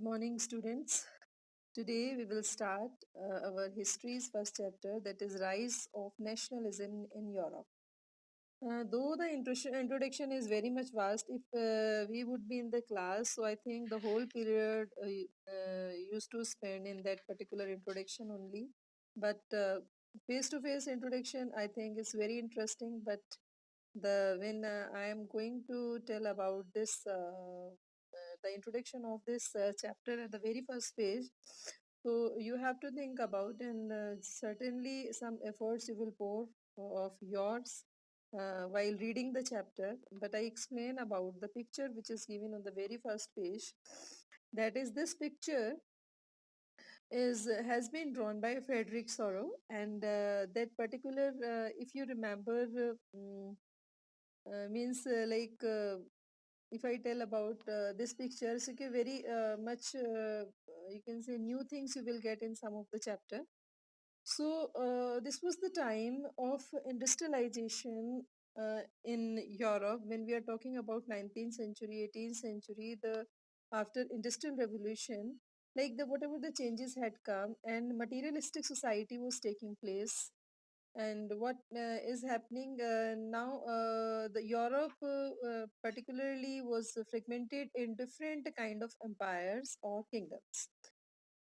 morning, students. Today we will start our history's first chapter, that is Rise of Nationalism in Europe. Though the introduction is very much vast, if we would be in the class, so I think the whole period used to spend in that particular introduction only. But face-to-face introduction, I think is very interesting. But when I am going to tell about this, the introduction of this chapter at the very first page, so you have to think about, and certainly some efforts you will pour of yours while reading the chapter. But I explain about the picture which is given on the very first page. That is, this picture is has been drawn by Frederick Sorrow, and that particular, if you remember, means like if I tell about this picture, so okay, very much you can say new things you will get in some of the chapter. So this was the time of industrialization in Europe when we are talking about 19th century, 18th century, the after industrial revolution, like the whatever the changes had come and materialistic society was taking place. And what is happening now, the Europe particularly was fragmented in different kind of empires or kingdoms.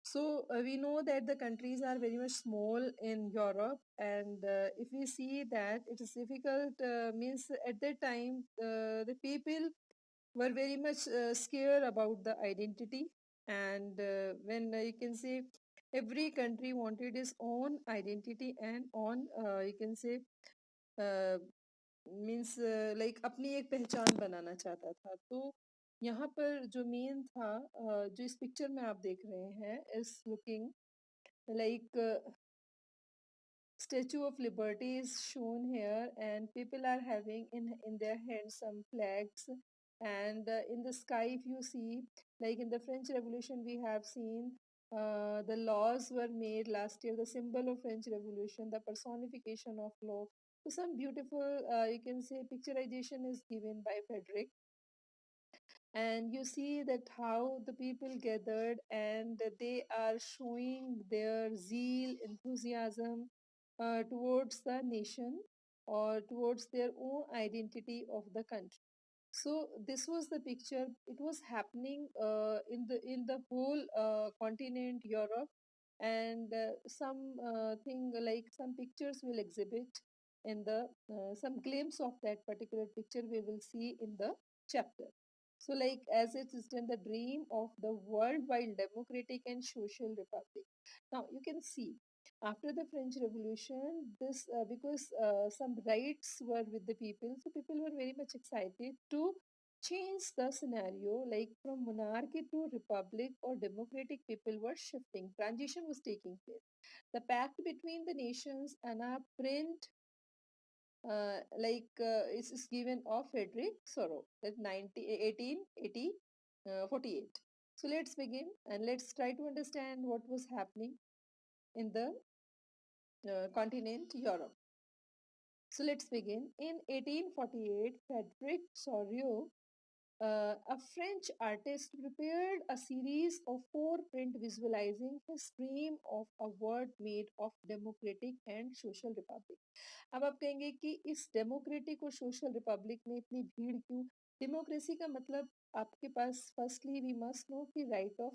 So we know that the countries are very much small in Europe, and if we see that it is difficult, means at that time the people were very much scared about the identity, and when you can say every country wanted its own identity and own you can say uh, means like अपनी एक पहचान बनाना चाहता था। तो यहाँ पर जो main था, जो इस पिक्चर में आप देख रहे हैं, is looking like Statue of Liberty is shown here, and people are having in their hands some flags. And in the sky, if you see, like in the French Revolution, we have seen the laws were made last year. The symbol of French Revolution, the personification of law. So some beautiful, you can say, picturization is given by Frederick, and you see that how the people gathered and they are showing their zeal, enthusiasm towards the nation or towards their own identity of the country. So this was the picture. It was happening in the whole continent Europe, and some thing like some pictures will exhibit in the some glimpse of that particular picture we will see in the chapter. So, like as it is in the dream of the worldwide democratic and social republic. Now you can see after the French Revolution, this because some rights were with the people, so people were very much excited to change the scenario, like from monarchy to republic or democratic. People were shifting. Transition was taking place. The pact between the nations and a print is given of Frederick Sorrow, that 1848. So let's begin and let's try to understand what was happening in the continent Europe. So let's begin. In 1848, Frederick Sorrow, a French artist, prepared a series of four print visualizing his dream of a world made of democratic and social republic. अब आप कहेंगे कि इस democratic और social Republic में इतनी भीड़ क्यों? डेमोक्रेसी का मतलब आपके पास फर्स्टली वी मस्ट नो कि राइट ऑफ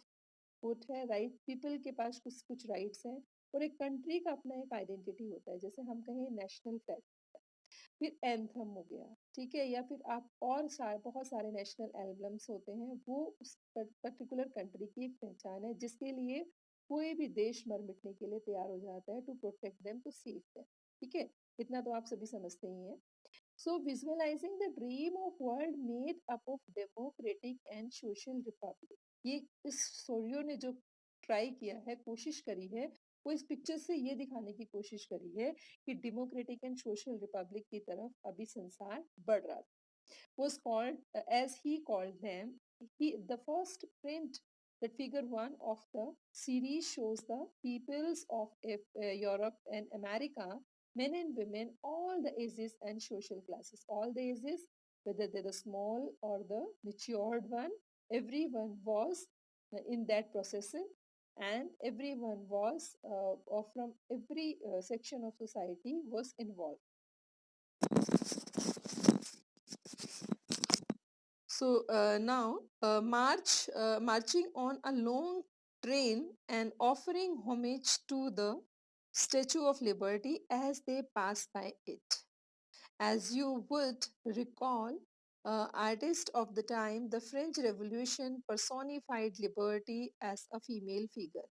वोट है, राइट पीपल के पास कुछ कुछ राइट्स हैं, और एक कंट्री का अपना एक आइडेंटिटी होता है, जैसे हम कहें नेशनल फ्लैग, फिर एंथम हो गया, ठीक है, या फिर आप और बहुत सारे नेशनल एल्बम्स होते हैं, वो उस पर्टिकुलर कंट्री की एक पहचान है जिसके लिए कोई भी देश मर मिटने के लिए तैयार हो जाता है, to protect them, to save them. ठीक है, इतना तो आप सभी समझते ही हैं। So visualising the dream of world made up of democratic and social republic, ये इस सोरियो ने जो ट्राई किया है, कोशिश करी है, वो इस पिक्चर से ये दिखाने की कोशिश करी है कि डेमोक्रेटिक एंड सोशल रिपब्लिक की तरफ अभी संसार बढ़ रहा था। Was called as he called them, the first print, that figure 1 of the series shows the peoples of Europe and America, men and women, all the ages and social classes, all the ages, whether they're the small or the matured one, everyone was in that procession, and everyone was or from every section of society was involved. So now marching on a long train and offering homage to the Statue of Liberty as they pass by it. As you would recall, artist of the time, the French Revolution personified liberty as a female figure.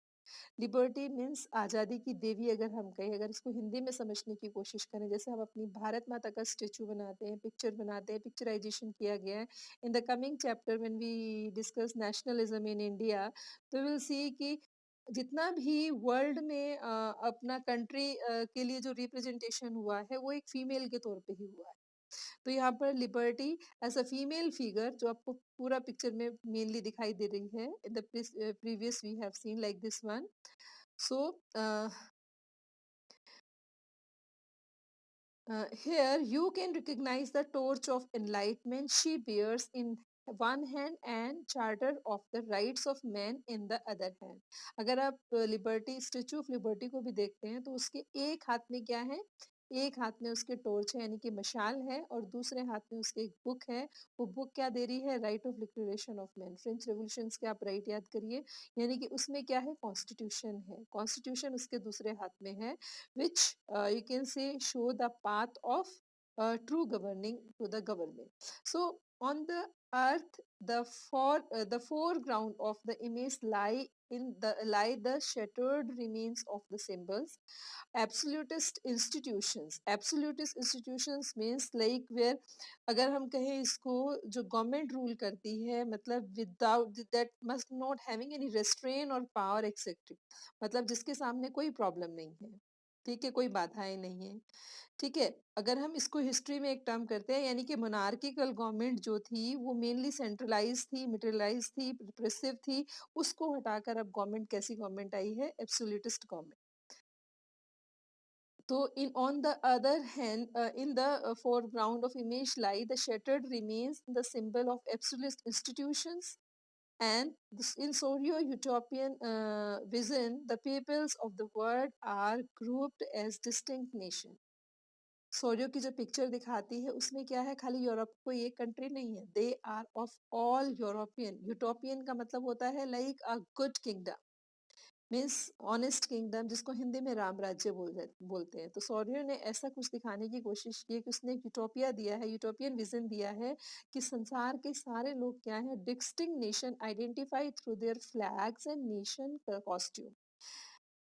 Liberty means आज़ादी की देवी अगर हम कहें, अगर इसको हिंदी में समझने की कोशिश करें, जैसे हम अपनी भारत माता का स्टेचू बनाते हैं, पिक्चर बनाते हैं, पिक्चराइजेशन किया गया है. In the coming chapter when we discuss nationalism in India, तो विल सी कि जितना भी वर्ल्ड में अपना कंट्री के लिए जो रिप्रेजेंटेशन हुआ है वो एक फीमेल के तौर पे ही हुआ है. तो यहाँ पर liberty as a female figure जो आपको पूरा पिक्चर में मेनली दिखाई दे रही है, in the previous we have seen like this one. So here you can recognize the torch of enlightenment she bears in one hand and charter of the rights of man in the other hand. अगर आप liberty statue of liberty को भी देखते हैं तो उसके एक हाथ में क्या है, एक हाथ में उसके टॉर्च है यानी कि मशाल है, और दूसरे हाथ में उसके एक बुक है. वो बुक क्या दे रही है, right of declaration of man. French revolution के आप राइट याद करिए, यानी कि उसमें क्या है, कॉन्स्टिट्यूशन है. कॉन्स्टिट्यूशन उसके दूसरे हाथ में है, which you can say show the path of true governing to the government. So on the earth, the foreground of the image lie the shattered remains of the symbols. Absolutist institutions means like where, अगर हम कहें इसको, जो government rule करती है, मतलब without that must not having any restrain और power acceptive, मतलब जिसके सामने कोई प्रॉब्लम नहीं है, ठीक है, कोई बाधाएं नहीं है, ठीक है. अगर हम इसको हिस्ट्री में एक टर्म करते हैं, यानी कि मोनार्किकल गवर्नमेंट जो थी वो मेनली सेंट्रलाइज थी, मिटरलाइज थी, रिप्रेसिव थी. उसको हटाकर अब गवर्नमेंट कैसी गवर्नमेंट आई है, absolutist government. So on the other hand, in the foreground of image lie the shattered remains, the symbol of absolute institutions. And in socio-utopian vision, the peoples of the world are grouped as distinct nations. Sorio की जो picture दिखाती है उसमें क्या है, खाली Europe कोई एक कंट्री नहीं है, they are of all European. Utopian का मतलब होता है like a good kingdom, means honest kingdom, जिसको हिंदी में राम राज्य बोलते हैं. तो सौर्य ने ऐसा कुछ दिखाने की कोशिश की कि उसने यूटोपिया दिया है, यूटोपियन विजन दिया है कि संसार के सारे लोग क्या है, distinct nation identify through their flags and nation costume.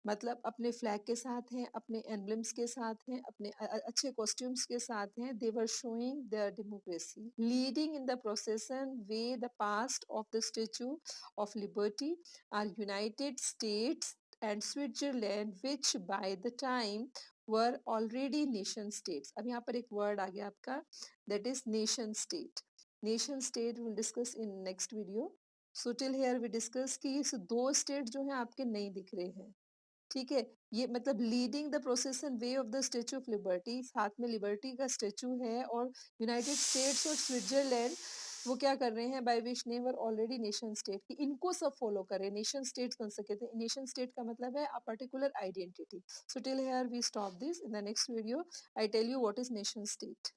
मतलब अपने फ्लैग के साथ हैं, अपने एम्बलम्स के साथ हैं, अपने अच्छे कॉस्ट्यूम्स के साथ हैं. They were showing their democracy. Leading in the procession way the past of the statue of liberty are United States and Switzerland, which by the time were already nation states. अब यहाँ पर एक word आ गया आपका, that is nation state. Nation state will discuss in next video. So till here we discuss कि इस दो स्टेट जो है आपके नहीं दिख रहे हैं, ठीक है. ये मतलब leading the procession way of the statue of liberty, साथ में लिबर्टी का स्टेचू है, और यूनाइटेड स्टेट्स और स्विट्जरलैंड वो क्या कर रहे हैं, by which never already nation state, कि इनको सब फॉलो करें. नेशन स्टेट बन सके थे. नेशन स्टेट का मतलब है a particular identity. So till here we stop this. In the next video I tell you what is nation state.